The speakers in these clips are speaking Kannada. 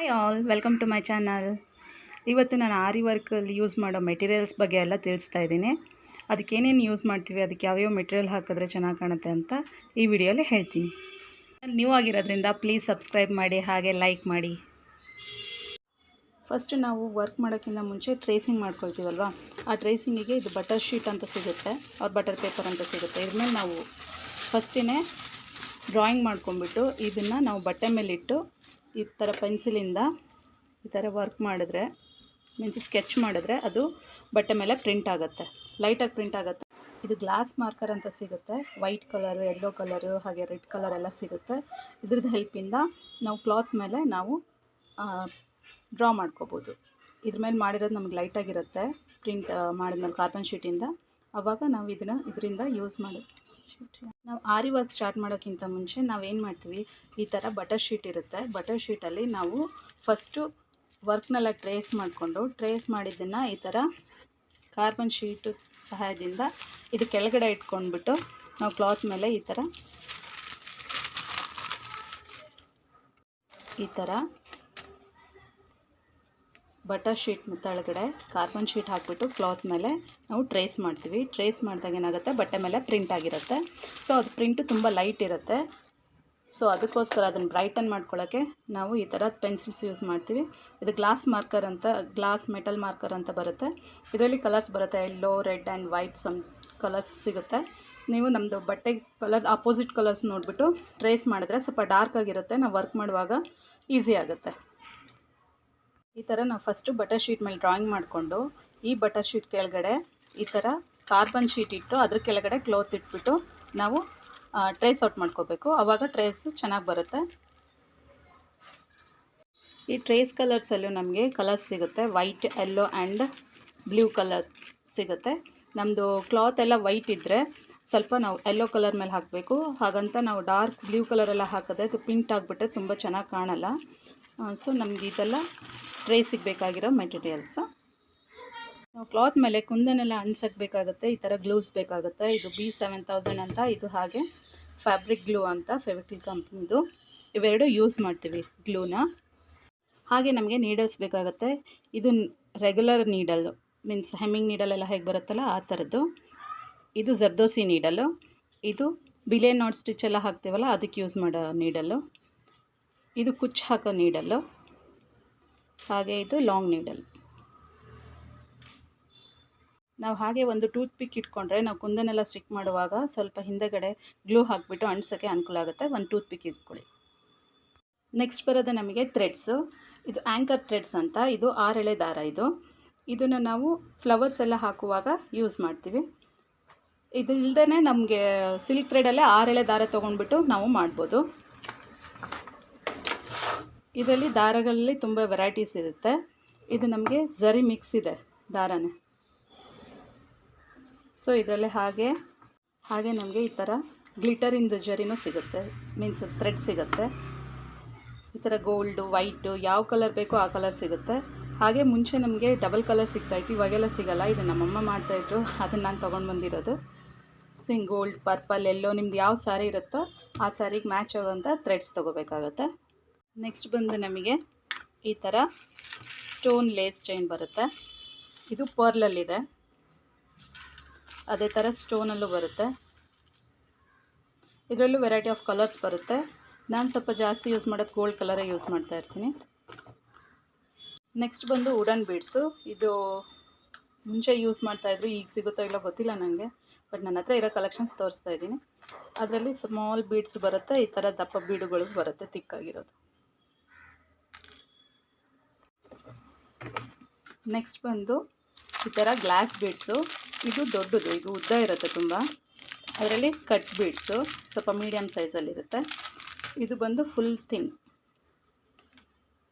Hi all, welcome to my channel. ಇವತ್ತು ನಾನು ಆರಿ ವರ್ಕಲ್ಲಿ ಯೂಸ್ ಮಾಡೋ ಮೆಟೀರಿಯಲ್ಸ್ ಬಗ್ಗೆ ಎಲ್ಲ ತಿಳಿಸ್ತಾ ಇದ್ದೀನಿ. ಅದಕ್ಕೇನೇನು ಯೂಸ್ ಮಾಡ್ತೀವಿ, ಅದಕ್ಕೆ ಯಾವ್ಯಾವ ಮೆಟೀರಿಯಲ್ ಹಾಕಿದ್ರೆ ಚೆನ್ನಾಗಿ ಕಾಣುತ್ತೆ ಅಂತ ಈ ವಿಡಿಯೋಲಿ ಹೇಳ್ತೀನಿ. ನ್ಯೂ ಆಗಿರೋದ್ರಿಂದ ಪ್ಲೀಸ್ ಸಬ್ಸ್ಕ್ರೈಬ್ ಮಾಡಿ, ಹಾಗೆ ಲೈಕ್ ಮಾಡಿ. ಫಸ್ಟ್ ನಾವು ವರ್ಕ್ ಮಾಡೋಕ್ಕಿಂತ ಮುಂಚೆ ಟ್ರೇಸಿಂಗ್ ಮಾಡ್ಕೊಳ್ತೀವಲ್ವ, ಆ ಟ್ರೇಸಿಂಗಿಗೆ ಇದು ಬಟರ್ ಶೀಟ್ ಅಂತ ಸಿಗುತ್ತೆ, ಅವ್ರ ಬಟರ್ ಪೇಪರ್ ಅಂತ ಸಿಗುತ್ತೆ. ಇದ್ರ ಮೇಲೆ ನಾವು ಫಸ್ಟಿನೇ ಡ್ರಾಯಿಂಗ್ ಮಾಡ್ಕೊಂಡ್ಬಿಟ್ಟು ಇದನ್ನು ನಾವು ಬಟ್ಟೆ ಮೇಲಿಟ್ಟು ಈ ಥರ ಪೆನ್ಸಿಲಿಂದ ಈ ಥರ ವರ್ಕ್ ಮಾಡಿದ್ರೆ, ಮೀನ್ಸ್ ಸ್ಕೆಚ್ ಮಾಡಿದ್ರೆ ಅದು ಬಟ್ಟೆ ಮೇಲೆ ಪ್ರಿಂಟ್ ಆಗುತ್ತೆ, ಲೈಟಾಗಿ ಪ್ರಿಂಟ್ ಆಗುತ್ತೆ. ಇದು ಗ್ಲಾಸ್ ಮಾರ್ಕರ್ ಅಂತ ಸಿಗುತ್ತೆ, ವೈಟ್ ಕಲರು, ಯೆಲ್ಲೋ ಕಲರು, ಹಾಗೆ ರೆಡ್ ಕಲರ್ ಎಲ್ಲ ಸಿಗುತ್ತೆ. ಇದ್ರದ್ದು ಹೆಲ್ಪಿಂದ ನಾವು ಕ್ಲಾತ್ ಮೇಲೆ ನಾವು ಡ್ರಾ ಮಾಡ್ಕೋಬೋದು. ಇದ್ರ ಮೇಲೆ ಮಾಡಿರೋದು ನಮಗೆ ಲೈಟಾಗಿರುತ್ತೆ, ಪ್ರಿಂಟ್ ಮಾಡಿದ್ಮೇಲೆ ಕಾರ್ಬನ್ ಶೀಟಿಂದ. ಆವಾಗ ನಾವು ಇದರಿಂದ ಯೂಸ್ ಮಾಡಿ ನಾವು ಆರಿ ವರ್ಕ್ ಸ್ಟಾರ್ಟ್ ಮಾಡೋಕ್ಕಿಂತ ಮುಂಚೆ ನಾವೇನು ಮಾಡ್ತೀವಿ, ಈ ಥರ ಬಟರ್ ಶೀಟ್ ಇರುತ್ತೆ. ಬಟರ್ ಶೀಟಲ್ಲಿ ನಾವು ಫಸ್ಟು ವರ್ಕ್ನೆಲ್ಲ ಟ್ರೇಸ್ ಮಾಡಿದ್ದನ್ನು ಈ ಥರ ಕಾರ್ಬನ್ ಶೀಟ್ ಸಹಾಯದಿಂದ ಇದು ಕೆಳಗಡೆ ಇಟ್ಕೊಂಡ್ಬಿಟ್ಟು ನಾವು ಕ್ಲಾತ್ ಮೇಲೆ ಈ ಥರ ಬಟರ್ ಶೀಟ್ ಕೆಳಗಡೆ ಕಾರ್ಬನ್ ಶೀಟ್ ಹಾಕಿಬಿಟ್ಟು ಕ್ಲಾತ್ ಮೇಲೆ ನಾವು ಟ್ರೇಸ್ ಮಾಡ್ತೀವಿ. ಟ್ರೇಸ್ ಮಾಡಿದಾಗ ಏನಾಗುತ್ತೆ, ಬಟ್ಟೆ ಮೇಲೆ ಪ್ರಿಂಟ್ ಆಗಿರುತ್ತೆ. ಸೊ ಅದು ಪ್ರಿಂಟು ತುಂಬ ಲೈಟ್ ಇರುತ್ತೆ. ಸೊ ಅದಕ್ಕೋಸ್ಕರ ಅದನ್ನು ಬ್ರೈಟನ್ ಮಾಡ್ಕೊಳ್ಳೋಕ್ಕೆ ನಾವು ಈ ಥರ ಪೆನ್ಸಿಲ್ಸ್ ಯೂಸ್ ಮಾಡ್ತೀವಿ. ಇದು ಗ್ಲಾಸ್ ಮೆಟಲ್ ಮಾರ್ಕರ್ ಅಂತ ಬರುತ್ತೆ. ಇದರಲ್ಲಿ ಕಲರ್ಸ್ ಬರುತ್ತೆ, yellow, red and white, some colours ಸಿಗುತ್ತೆ. ನೀವು ನಮ್ಮದು ಬಟ್ಟೆ ಕಲರ್ ಆಪೋಸಿಟ್ ಕಲರ್ಸ್ ನೋಡಿಬಿಟ್ಟು ಟ್ರೇಸ್ ಮಾಡಿದ್ರೆ ಸ್ವಲ್ಪ ಡಾರ್ಕ್ ಆಗಿರುತ್ತೆ, ನಾವು ವರ್ಕ್ ಮಾಡುವಾಗ ಈಸಿ ಆಗುತ್ತೆ. ಈ ಥರ ನಾವು ಫಸ್ಟು ಬಟರ್ ಶೀಟ್ ಮೇಲೆ ಡ್ರಾಯಿಂಗ್ ಮಾಡಿಕೊಂಡು ಈ ಬಟರ್ ಶೀಟ್ ಕೆಳಗಡೆ ಈ ಥರ ಕಾರ್ಬನ್ ಶೀಟ್ ಇಟ್ಟು ಅದ್ರ ಕೆಳಗಡೆ ಕ್ಲೋತ್ ಇಟ್ಬಿಟ್ಟು ನಾವು ಟ್ರೇಸ್ ಔಟ್ ಮಾಡ್ಕೋಬೇಕು. ಆವಾಗ ಟ್ರೇಸು ಚೆನ್ನಾಗಿ ಬರುತ್ತೆ. ಈ ಟ್ರೇಸ್ ಕಲರ್ಸಲ್ಲೂ ನಮಗೆ ಕಲರ್ಸ್ ಸಿಗುತ್ತೆ, white, yellow and blue colour ಸಿಗುತ್ತೆ. ನಮ್ಮದು ಕ್ಲಾತ್ ಎಲ್ಲ ವೈಟ್ ಇದ್ದರೆ ಸ್ವಲ್ಪ ನಾವು ಯೆಲ್ಲೋ ಕಲರ್ ಮೇಲೆ ಹಾಕಬೇಕು. ಹಾಗಂತ ನಾವು ಡಾರ್ಕ್ ಬ್ಲೂ ಕಲರೆಲ್ಲ ಹಾಕಿದ್ರೆ ಅದು ಪಿಂಟ್ ಆಗಿಬಿಟ್ರೆ ತುಂಬ ಚೆನ್ನಾಗಿ ಕಾಣಲ್ಲ. ಸೊ ನಮಗೆ ಇದೆಲ್ಲ ಟ್ರೇಸಿಗೆ ಬೇಕಾಗಿರೋ ಮೆಟೀರಿಯಲ್ಸು. ನಾವು ಕ್ಲಾತ್ ಮೇಲೆ ಕುಂದನೆಲ್ಲ ಅಂಟಿಸೋಕ್ಕೆ ಬೇಕಾಗುತ್ತೆ, ಈ ಥರ ಗ್ಲೂಸ್ ಬೇಕಾಗುತ್ತೆ. ಇದು B7000 ಅಂತ, ಇದು ಹಾಗೆ ಫ್ಯಾಬ್ರಿಕ್ ಗ್ಲೂ ಅಂತ ಫೆವಿಕ್ರಿಲ್ ಕಂಪ್ನಿದು. ಇವೆರಡು ಯೂಸ್ ಮಾಡ್ತೀವಿ ಗ್ಲೂನ. ಹಾಗೆ ನಮಗೆ ನೀಡಲ್ಸ್ ಬೇಕಾಗುತ್ತೆ. ಇದು ರೆಗ್ಯುಲರ್ ನೀಡಲ್ಲು, ಮೀನ್ಸ್ ಹೆಮ್ಮಿಂಗ್ ನೀಡಲೆಲ್ಲ ಹೇಗೆ ಬರುತ್ತಲ್ಲ ಆ ಥರದ್ದು. ಇದು ಜರ್ದೋಸಿ ನೀಡಲ್ಲು. ಇದು ಬಿಲೆ ನಾಟ್ ಸ್ಟಿಚ್ ಎಲ್ಲ ಹಾಕ್ತೀವಲ್ಲ ಅದಕ್ಕೆ ಯೂಸ್ ಮಾಡೋ ನೀಡಲ್ಲು. ಇದು ಕುಚ್ಚು ಹಾಕೋ ನೀಡಲ್ಲು. ಹಾಗೆ ಇದು ಲಾಂಗ್ ನೀಡಲ್. ನಾವು ಹಾಗೆ ಒಂದು ಟೂತ್ ಪಿಕ್ ಇಟ್ಕೊಂಡ್ರೆ ನಾವು ಕುಂದನೆಲ್ಲ ಸ್ಟಿಕ್ ಮಾಡುವಾಗ ಸ್ವಲ್ಪ ಹಿಂದೆಗಡೆ ಗ್ಲೂ ಹಾಕಿಬಿಟ್ಟು ಅಂಟಿಸೋಕ್ಕೆ ಅನುಕೂಲ ಆಗುತ್ತೆ. ಒಂದು ಟೂತ್ ಪಿಕ್ ಇಟ್ಕೊಳ್ಳಿ. ನೆಕ್ಸ್ಟ್ ಬರೋದು ನಮಗೆ ಥ್ರೆಡ್ಸು. ಇದು ಆ್ಯಂಕರ್ ಥ್ರೆಡ್ಸ್ ಅಂತ, ಇದು 6 ಎಳೆ ದಾರ. ಇದನ್ನು ನಾವು ಫ್ಲವರ್ಸ್ ಎಲ್ಲ ಹಾಕುವಾಗ ಯೂಸ್ ಮಾಡ್ತೀವಿ. ಇದು ಇಲ್ಲದೇ ನಮಗೆ ಸಿಲ್ಕ್ ಥ್ರೆಡಲ್ಲೇ 6 ಎಳೆ ದಾರ ತೊಗೊಂಡ್ಬಿಟ್ಟು ನಾವು ಮಾಡ್ಬೋದು. ಇದರಲ್ಲಿ ದಾರಗಳಲ್ಲಿ ತುಂಬ ವೆರೈಟೀಸ್ ಇರುತ್ತೆ. ಇದು ನಮಗೆ ಝರಿ ಮಿಕ್ಸ್ ಇದೆ ದಾರನೇ. ಸೊ ಇದರಲ್ಲಿ ಹಾಗೆ ನಮಗೆ ಈ ಥರ ಗ್ಲಿಟರಿಂದ ಜರಿನೂ ಸಿಗುತ್ತೆ, ಮೀನ್ಸ್ ಥ್ರೆಡ್ ಸಿಗುತ್ತೆ. ಈ ಥರ ಗೋಲ್ಡು, ವೈಟು, ಯಾವ ಕಲರ್ ಬೇಕೋ ಆ ಕಲರ್ ಸಿಗುತ್ತೆ. ಹಾಗೆ ಮುಂಚೆ ನಮಗೆ ಡಬಲ್ ಕಲರ್ ಸಿಗ್ತಾಯಿತ್ತು, ಇವಾಗೆಲ್ಲ ಸಿಗೋಲ್ಲ. ಇದು ನಮ್ಮಮ್ಮ ಮಾಡ್ತಾಯಿದ್ರು, ಅದನ್ನು ನಾನು ತೊಗೊಂಡು ಬಂದಿರೋದು. ಸೊ ಹಿಂಗೆ ಗೋಲ್ಡ್, ಪರ್ಪಲ್, ಎಲ್ಲೋ ನಿಮ್ದು ಯಾವ ಸ್ಯಾರಿ ಇರುತ್ತೋ ಆ ಸ್ಯಾರಿಗೆ ಮ್ಯಾಚ್ ಆಗೋಂಥ ಥ್ರೆಡ್ಸ್ ತೊಗೋಬೇಕಾಗತ್ತೆ. ನೆಕ್ಸ್ಟ್ ಬಂದು ನಮಗೆ ಈ ಥರ ಸ್ಟೋನ್ ಲೇಸ್ ಚೈನ್ ಬರುತ್ತೆ. ಇದು ಪರ್ಲಲ್ಲಿದೆ, ಅದೇ ಥರ ಸ್ಟೋನಲ್ಲೂ ಬರುತ್ತೆ. ಇದರಲ್ಲೂ ವೆರೈಟಿ ಆಫ್ ಕಲರ್ಸ್ ಬರುತ್ತೆ. ನಾನು ಸ್ವಲ್ಪ ಜಾಸ್ತಿ ಯೂಸ್ ಮಾಡೋದು ಗೋಲ್ಡ್ ಕಲರೇ ಯೂಸ್ ಮಾಡ್ತಾ ಇರ್ತೀನಿ. ನೆಕ್ಸ್ಟ್ ಬಂದು ವುಡನ್ ಬೀಡ್ಸು. ಇದು ಮುಂಚೆ ಯೂಸ್ ಮಾಡ್ತಾಯಿದ್ರು, ಈಗ ಸಿಗುತ್ತೋ ಇಲ್ಲ ಗೊತ್ತಿಲ್ಲ ನನಗೆ, ಬಟ್ ನನ್ನ ಹತ್ರ ಇರೋ ಕಲೆಕ್ಷನ್ಸ್ ತೋರಿಸ್ತಾ ಇದ್ದೀನಿ. ಅದರಲ್ಲಿ ಸ್ಮಾಲ್ ಬೀಡ್ಸ್ ಬರುತ್ತೆ, ಈ ಥರ ದಪ್ಪ ಬೀಡುಗಳು ಬರುತ್ತೆ, ತಿಕ್ಕಾಗಿರೋದು. ನೆಕ್ಸ್ಟ್ ಬಂದು ಈ ಥರ ಗ್ಲಾಸ್ ಬೀಡ್ಸು. ಇದು ದೊಡ್ಡದು, ಇದು ಉದ್ದ ಇರುತ್ತೆ ತುಂಬ. ಅದರಲ್ಲಿ ಕಟ್ ಬೀಡ್ಸು ಸ್ವಲ್ಪ ಮೀಡಿಯಮ್ ಸೈಜಲ್ಲಿರುತ್ತೆ. ಇದು ಬಂದು ಫುಲ್ ಥಿನ್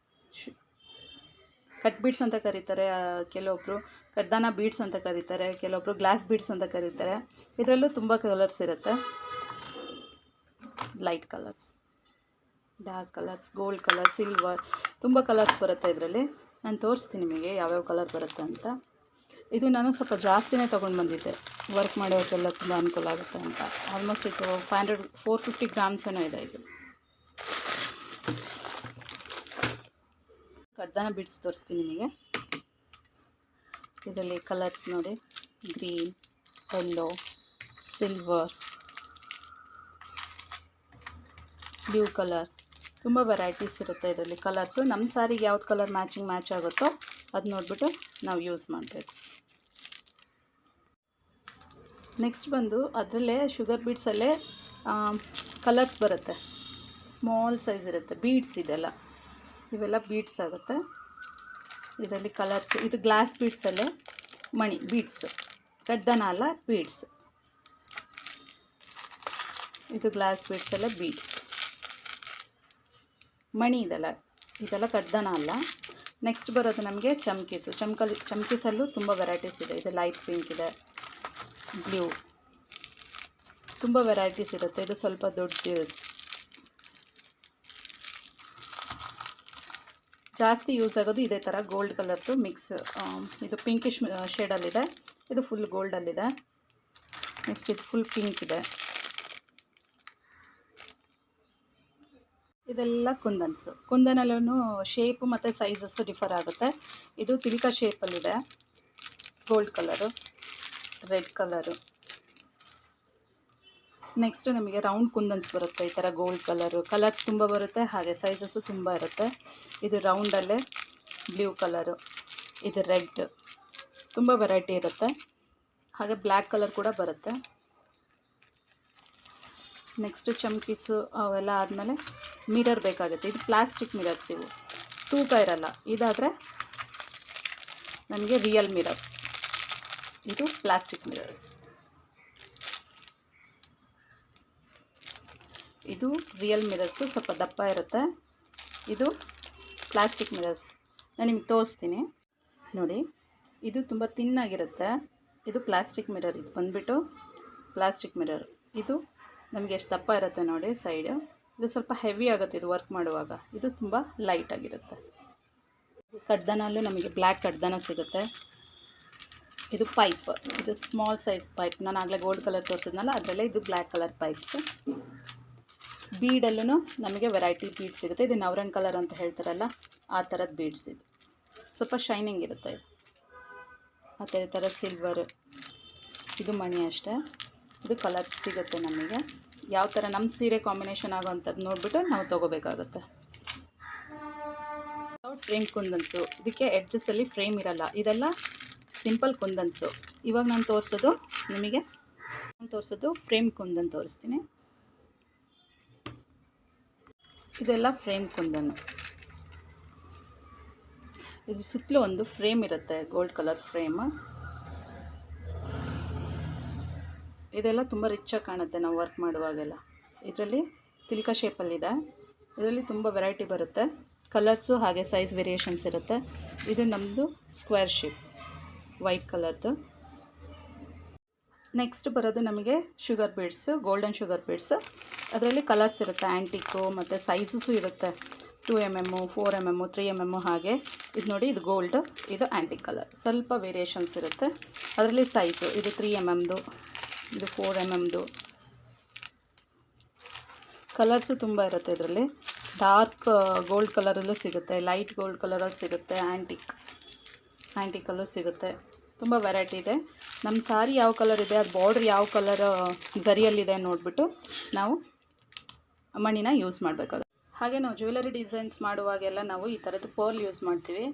ಕಟ್ ಬೀಡ್ಸ್ ಅಂತ ಕರೀತಾರೆ, ಕೆಲವೊಬ್ಬರು ಕಡ್ದಾನ ಬೀಡ್ಸ್ ಅಂತ ಕರೀತಾರೆ, ಕೆಲವೊಬ್ಬರು ಗ್ಲಾಸ್ ಬೀಡ್ಸ್ ಅಂತ ಕರೀತಾರೆ. ಇದರಲ್ಲೂ ತುಂಬ ಕಲರ್ಸ್ ಇರುತ್ತೆ, light colours, dark colours, gold colour, silver, ತುಂಬ ಕಲರ್ಸ್ ಬರುತ್ತೆ ಇದರಲ್ಲಿ. ನಾನು ತೋರಿಸ್ತೀನಿ ನಿಮಗೆ ಯಾವ್ಯಾವ ಕಲರ್ ಬರುತ್ತೆ ಅಂತ. ಇದು ನಾನು ಸ್ವಲ್ಪ ಜಾಸ್ತಿನೇ ತೊಗೊಂಡು ಬಂದಿದ್ದೆ, ವರ್ಕ್ ಮಾಡೋಕ್ಕೆಲ್ಲ ತುಂಬ ಅನುಕೂಲ ಆಗುತ್ತೆ ಅಂತ. ಆಲ್ಮೋಸ್ಟ್ ಇದು 450 ಗ್ರಾಮ್ಸ್ ಏನೋ ಇದೆ ಇದು. ಕಡ್ದಾನ ಬೀಡ್ಸ್ ತೋರಿಸ್ತೀನಿ ನಿಮಗೆ. ಇದರಲ್ಲಿ ಕಲರ್ಸ್ ನೋಡಿ, green, yellow, silver, blue colour, ತುಂಬ ವೆರೈಟೀಸ್ ಇರುತ್ತೆ ಇದರಲ್ಲಿ ಕಲರ್ಸು. ನಮ್ಮ ಸ್ಯಾರಿಗೆ ಯಾವ್ದು ಕಲರ್ ಮ್ಯಾಚ್ ಆಗುತ್ತೋ ಅದು ನೋಡಿಬಿಟ್ಟು ನಾವು ಯೂಸ್ ಮಾಡಬೇಕು. ನೆಕ್ಸ್ಟ್ ಬಂದು ಅದರಲ್ಲೇ ಶುಗರ್ ಬೀಡ್ಸಲ್ಲೇ ಕಲರ್ಸ್ ಬರುತ್ತೆ, ಸ್ಮಾಲ್ ಸೈಜ್ ಇರುತ್ತೆ, ಬೀಡ್ಸ್ ಇದೆಲ್ಲ, ಇವೆಲ್ಲ ಬೀಡ್ಸ್ ಆಗುತ್ತೆ ಇದರಲ್ಲಿ ಕಲರ್ಸ್. ಇದು ಗ್ಲಾಸ್ ಬೀಡ್ಸಲ್ಲೇ ಮಣಿ ಬೀಡ್ಸ್, ಕಡ್ದಾನ ಅಲ್ಲ ಬೀಡ್ಸ್. ಇದು ಗ್ಲಾಸ್ ಬೀಡ್ಸಲ್ಲೇ ಬೀಡ್ ಮಣಿ ಇದೆಲ್ಲ ಕಡ್ದಾನ ಅಲ್ಲ. ನೆಕ್ಸ್ಟ್ ಬರೋದು ನಮಗೆ ಚಮ್ಕೀಸು. ಚಮ್ಕೀಸಲ್ಲೂ ತುಂಬ ವೆರೈಟೀಸ್ ಇದೆ. ಇದು ಲೈಟ್ ಪಿಂಕ್ ಇದೆ, ಬ್ಲೂ, ತುಂಬ ವೆರೈಟೀಸ್ ಇರುತ್ತೆ. ಇದು ಸ್ವಲ್ಪ ದೊಡ್ಡದಿರುತ್ತೆ, ಜಾಸ್ತಿ ಯೂಸ್ ಆಗೋದು ಇದೇ ಥರ ಗೋಲ್ಡ್ ಕಲರ್ದು ಮಿಕ್ಸ್. ಇದು ಪಿಂಕಿಶ್ ಶೇಡಲ್ಲಿದೆ, ಇದು ಫುಲ್ ಗೋಲ್ಡಲ್ಲಿದೆ. ನೆಕ್ಸ್ಟ್ ಇದು ಫುಲ್ ಪಿಂಕ್ ಇದೆ. ಇದೆಲ್ಲ ಕುಂದನ್ಸು. ಕುಂದನಲ್ಲೂ ಶೇಪು ಮತ್ತು ಸೈಜಸ್ಸು ಡಿಫರ್ ಆಗುತ್ತೆ. ಇದು ತಿಲಕ ಶೇಪಲ್ಲಿದೆ, gold colour, red colour. Next ನಮಗೆ ರೌಂಡ್ ಕುಂದನ್ಸ್ ಬರುತ್ತೆ, ಈ ಥರ ಗೋಲ್ಡ್ ಕಲರು. ಕಲರ್ಸ್ ತುಂಬ ಬರುತ್ತೆ, ಹಾಗೆ ಸೈಜಸ್ಸು ತುಂಬ ಇರುತ್ತೆ. ಇದು ರೌಂಡಲ್ಲೇ ಬ್ಲೂ ಕಲರು, ಇದು ರೆಡ್, ತುಂಬ ವೆರೈಟಿ ಇರುತ್ತೆ. ಹಾಗೆ ಬ್ಲ್ಯಾಕ್ ಕಲರ್ ಕೂಡ ಬರುತ್ತೆ. ನೆಕ್ಸ್ಟು ಚಮ್ಕೀಸು ಅವೆಲ್ಲ ಆದಮೇಲೆ ಮಿರರ್ ಬೇಕಾಗುತ್ತೆ. ಇದು ಪ್ಲಾಸ್ಟಿಕ್ ಮಿರರ್ಸ್, ಇವು ತೂಕ ಇರಲ್ಲ. ಇದಾದರೆ ನಮಗೆ ರಿಯಲ್ ಮಿರರ್ಸ್, ಇದು ಪ್ಲಾಸ್ಟಿಕ್ ಮಿರರ್ಸ್. ಇದು ರಿಯಲ್ ಮಿರರ್ಸು, ಸ್ವಲ್ಪ ದಪ್ಪ ಇರುತ್ತೆ. ಇದು ಪ್ಲಾಸ್ಟಿಕ್ ಮಿರರ್ಸ್, ನಾನು ನಿಮಗೆ ತೋರಿಸ್ತೀನಿ ನೋಡಿ. ಇದು ತುಂಬ ತಿನ್ನಾಗಿರುತ್ತೆ. ಇದು ಪ್ಲಾಸ್ಟಿಕ್ ಮಿರರ್, ಇದು ಬಂದುಬಿಟ್ಟು ಪ್ಲಾಸ್ಟಿಕ್ ಮಿರರ್. ಇದು ನಮಗೆ ಎಷ್ಟು ದಪ್ಪ ಇರುತ್ತೆ ನೋಡಿ ಸೈಡು. ಇದು ಸ್ವಲ್ಪ ಹೆವಿ ಆಗುತ್ತೆ ಇದು ವರ್ಕ್ ಮಾಡುವಾಗ. ಇದು ತುಂಬ ಲೈಟಾಗಿರುತ್ತೆ. ಕಡ್ದಾನಲ್ಲೂ ನಮಗೆ ಬ್ಲ್ಯಾಕ್ ಕಡ್ದಾನ ಸಿಗುತ್ತೆ. ಇದು ಪೈಪ್, ಇದು ಸ್ಮಾಲ್ ಸೈಜ್ ಪೈಪ್. ನಾನು ಆಗಲೇ ಗೋಲ್ಡ್ ಕಲರ್ ತೋರಿಸಿದ್ನಲ್ಲ, ಅದರಲ್ಲೇ ಇದು ಬ್ಲ್ಯಾಕ್ ಕಲರ್ ಪೈಪ್ಸು. ಬೀಡಲ್ಲೂ ನಮಗೆ ವೆರೈಟಿ ಬೀಡ್ಸ್ ಸಿಗುತ್ತೆ. ಇದು ನವರಂಗ್ ಕಲರ್ ಅಂತ ಹೇಳ್ತಾರಲ್ಲ, ಆ ಥರದ ಬೀಡ್ಸ್. ಇದು ಸ್ವಲ್ಪ ಶೈನಿಂಗ್ ಇರುತ್ತೆ. ಇದು ಮತ್ತು ಈ ಥರ ಸಿಲ್ವರ್, ಇದು ಮಣಿ ಅಷ್ಟೇ. ಇದು ಕಲರ್ಸ್ ಸಿಗುತ್ತೆ ನಮಗೆ. ಯಾವ ಥರ ನಮ್ಮ ಸೀರೆ ಕಾಂಬಿನೇಷನ್ ಆಗೋವಂಥದ್ದು ನೋಡಿಬಿಟ್ಟು ನಾವು ತೊಗೋಬೇಕಾಗುತ್ತೆ. ಫ್ರೇಮ್ ಕುಂದನ್ಸು, ಇದಕ್ಕೆ ಎಡ್ಜಸ್ಸಲ್ಲಿ ಫ್ರೇಮ್ ಇರಲ್ಲ. ಇದೆಲ್ಲ ಸಿಂಪಲ್ ಕುಂದನ್ಸು. ಇವಾಗ ನಾನು ತೋರಿಸೋದು ಫ್ರೇಮ್ ಕುಂದನ್ ತೋರಿಸ್ತೀನಿ. ಇದೆಲ್ಲ ಫ್ರೇಮ್ ಕುಂದನ್ನು. ಇದು ಸುತ್ತಲೂ ಒಂದು ಫ್ರೇಮ್ ಇರುತ್ತೆ, ಗೋಲ್ಡ್ ಕಲರ್ ಫ್ರೇಮ್. ಇದೆಲ್ಲ ತುಂಬ ರಿಚಾಗಿ ಕಾಣುತ್ತೆ ನಾವು ವರ್ಕ್ ಮಾಡುವಾಗೆಲ್ಲ. ಇದರಲ್ಲಿ ತಿಲಕ ಶೇಪಲ್ಲಿದೆ. ಇದರಲ್ಲಿ ತುಂಬ ವೆರೈಟಿ ಬರುತ್ತೆ, ಕಲರ್ಸು ಹಾಗೆ ಸೈಜ್ ವೇರಿಯೇಷನ್ಸ್ ಇರುತ್ತೆ. ಇದು ನಮ್ಮದು ಸ್ಕ್ವೇರ್ ಶೇಪ್, ವೈಟ್ ಕಲರ್ದು. ನೆಕ್ಸ್ಟ್ ಬರೋದು ನಮಗೆ sugar beads, golden sugar beads. ಅದರಲ್ಲಿ ಕಲರ್ಸ್ ಇರುತ್ತೆ, ಆ್ಯಂಟಿಕ್ಕು ಮತ್ತು ಸೈಜಸ್ಸು ಇರುತ್ತೆ. 2 mm, 4 mm, 3 mm ಹಾಗೆ. ಇದು ನೋಡಿ, ಇದು ಗೋಲ್ಡು, ಇದು ಆ್ಯಂಟಿಕ್ ಕಲರ್. ಸ್ವಲ್ಪ ವೇರಿಯೇಷನ್ಸ್ ಇರುತ್ತೆ ಅದರಲ್ಲಿ ಸೈಜು. ಇದು 3 mmದು, ಇದು 4 mmದು. ಕಲರ್ಸು ತುಂಬ ಇರುತ್ತೆ ಇದರಲ್ಲಿ. ಡಾರ್ಕ್ ಗೋಲ್ಡ್ ಕಲರಲ್ಲೂ ಸಿಗುತ್ತೆ, ಲೈಟ್ ಗೋಲ್ಡ್ ಕಲರಲ್ಲಿ ಸಿಗುತ್ತೆ, ಆ್ಯಂಟಿಕಲ್ಲೂ ಸಿಗುತ್ತೆ. ತುಂಬ ವೆರೈಟಿ ಇದೆ. ನಮ್ಮ ಸಾರಿ ಯಾವ ಕಲರ್ ಇದೆ, ಅದು ಬಾರ್ಡ್ರ್ ಯಾವ ಕಲರ್ ಝರಿಯಲ್ಲಿದೆ ನೋಡಿಬಿಟ್ಟು ನಾವು ಮಣಿನ ಯೂಸ್ ಮಾಡಬೇಕಾಗುತ್ತೆ. ಹಾಗೆ ನಾವು ಜ್ಯುವೆಲರಿ ಡಿಸೈನ್ಸ್ ಮಾಡುವಾಗೆಲ್ಲ ನಾವು ಈ ಥರದ್ದು ಪರ್ಲ್ ಯೂಸ್ ಮಾಡ್ತೀವಿ.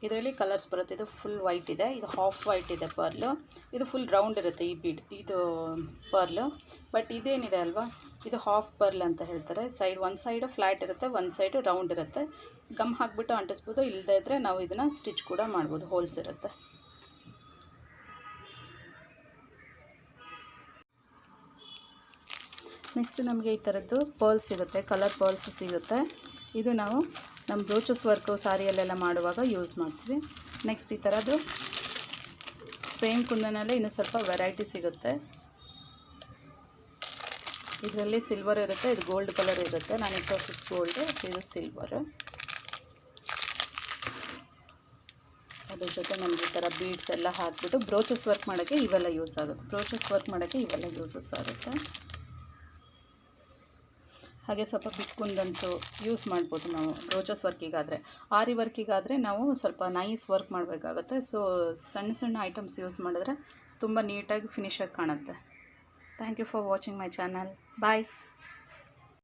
ಇದರಲ್ಲಿ ಕಲರ್ಸ್ ಬರುತ್ತೆ. ಇದು ಫುಲ್ ವೈಟ್ ಇದೆ, ಇದು ಹಾಫ್ ವೈಟ್ ಇದೆ ಪರ್ಲು. ಇದು ಫುಲ್ ರೌಂಡ್ ಇರುತ್ತೆ ಈ ಬೀಡ್, ಇದು ಪರ್ಲು. ಬಟ್ ಇದೇನಿದೆ ಅಲ್ವಾ, ಇದು ಹಾಫ್ ಪರ್ಲ್ ಅಂತ ಹೇಳ್ತಾರೆ. ಒಂದು ಸೈಡು ಫ್ಲ್ಯಾಟ್ ಇರುತ್ತೆ, ಒಂದು ಸೈಡು ರೌಂಡ್ ಇರುತ್ತೆ. ಗಮ್ ಹಾಕಿಬಿಟ್ಟು ಅಂಟಿಸ್ಬೋದು, ಇಲ್ಲದೇ ಇದ್ದರೆ ನಾವು ಇದನ್ನು ಸ್ಟಿಚ್ ಕೂಡ ಮಾಡ್ಬೋದು, ಹೋಲ್ಸ್ ಇರುತ್ತೆ. ನೆಕ್ಸ್ಟ್ ನಮಗೆ ಈ ಥರದ್ದು ಪರ್ಲ್ಸ್ ಸಿಗುತ್ತೆ, ಕಲರ್ ಪರ್ಲ್ಸ್ ಸಿಗುತ್ತೆ. ಇದು ನಾವು ನಮ್ಮ ಬ್ರೋಚಸ್ ವರ್ಕು ಸಾರಿಯಲ್ಲೆಲ್ಲ ಮಾಡುವಾಗ ಯೂಸ್ ಮಾಡ್ತೀವಿ. ನೆಕ್ಸ್ಟ್ ಈ ಥರದ್ದು ಫ್ರೇಮ್ ಕುಂದನಲ್ಲೇ ಇನ್ನೂ ಸ್ವಲ್ಪ ವೆರೈಟಿ ಸಿಗುತ್ತೆ. ಇದರಲ್ಲಿ ಸಿಲ್ವರ್ ಇರುತ್ತೆ, ಇದು ಗೋಲ್ಡ್ ಕಲರ್ ಇರುತ್ತೆ. ನಾನು ತೋರಿಸಿದ ಗೋಲ್ಡು, ಇದು ಸಿಲ್ವರು. ಅದ್ರ ಜೊತೆ ನಮಗೆ ಈ ಥರ ಬೀಡ್ಸ್ ಎಲ್ಲ ಹಾಕಿಬಿಟ್ಟು ಬ್ರೋಚಸ್ ವರ್ಕ್ ಮಾಡೋಕ್ಕೆ ಇವೆಲ್ಲ ಯೂಸ್ ಆಗುತ್ತೆ. ಯೂಸಸ್ ಆಗುತ್ತೆ. ಹಾಗೆ ಸ್ವಲ್ಪ ಬಿಟ್ ಕುಂದನ್ಸು ಯೂಸ್ ಮಾಡ್ಬೋದು ನಾವು ರೋಚಸ್ ವರ್ಕಿಗಾದರೆ. ಆರಿ ವರ್ಕಿಗಾದರೆ ನಾವು ಸ್ವಲ್ಪ ನೈಸ್ ವರ್ಕ್ ಮಾಡಬೇಕಾಗತ್ತೆ. ಸೊ ಸಣ್ಣ ಸಣ್ಣ ಐಟಮ್ಸ್ ಯೂಸ್ ಮಾಡಿದ್ರೆ ತುಂಬ ನೀಟಾಗಿ ಫಿನಿಶಾಗಿ ಕಾಣುತ್ತೆ. Thank you for watching my channel. Bye.